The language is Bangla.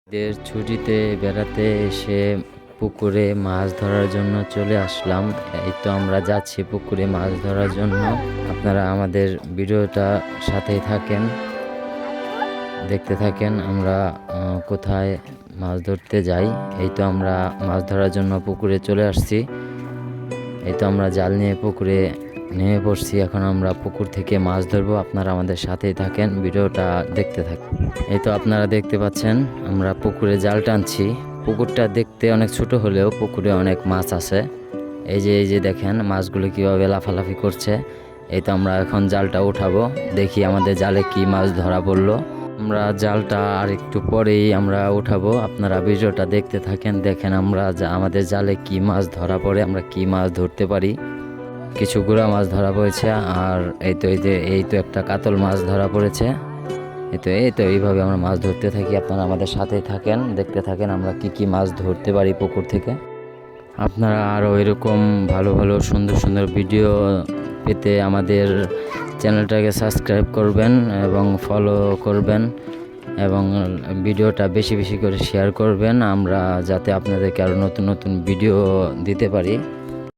ঈদের ছুটিতে বেড়াতে এসে পুকুরে মাছ ধরার জন্য চলে আসলাম। এই তো আমরা যাচ্ছি পুকুরে মাছ ধরার জন্য। আপনারা আমাদের ভিডিওটা সাথেই থাকেন, দেখতে থাকেন আমরা কোথায় মাছ ধরতে যাই। এই তো আমরা মাছ ধরার জন্য পুকুরে চলে আসছি। এই তো আমরা জাল নিয়ে পুকুরে নেমে পড়ছি। এখন আমরা পুকুর থেকে মাছ ধরবো। আপনারা আমাদের সাথেই থাকেন, ভিডিওটা দেখতে থাকেন। এই তো আপনারা দেখতে পাচ্ছেন আমরা পুকুরে জাল টানছি। পুকুরটা দেখতে অনেক ছোট হলেও পুকুরে অনেক মাছ আছে। এই যে দেখেন মাছগুলো কিভাবে লাফালাফি করছে। এই তো আমরা এখন জালটা উঠাবো, দেখি আমাদের জালে কি মাছ ধরা পড়লো। আমরা জালটা আর একটু পরেই আমরা উঠাবো। আপনারা ভিডিওটা দেখতে থাকেন, দেখেন আমরা আমাদের জালে কি মাছ ধরা পড়ে, আমরা কি মাছ ধরতে পারি। কিছু গুড়া মাছ ধরা পড়েছে, আর এই তো একটা কাতল মাছ ধরা পড়েছে। এই তো এইভাবে আমরা মাছ ধরতে থাকি। আপনারা আমাদের সাথেই থাকেন, দেখতে থাকেন আমরা কি কি মাছ ধরতে পারি পুকুর থেকে। আপনারা আরও এরকম ভালো ভালো সুন্দর সুন্দর ভিডিও পেতে আমাদের চ্যানেলটাকে সাবস্ক্রাইব করবেন এবং ফলো করবেন, এবং ভিডিওটা বেশি বেশি করে শেয়ার করবেন, আমরা যাতে আপনাদেরকে আরও নতুন নতুন ভিডিও দিতে পারি।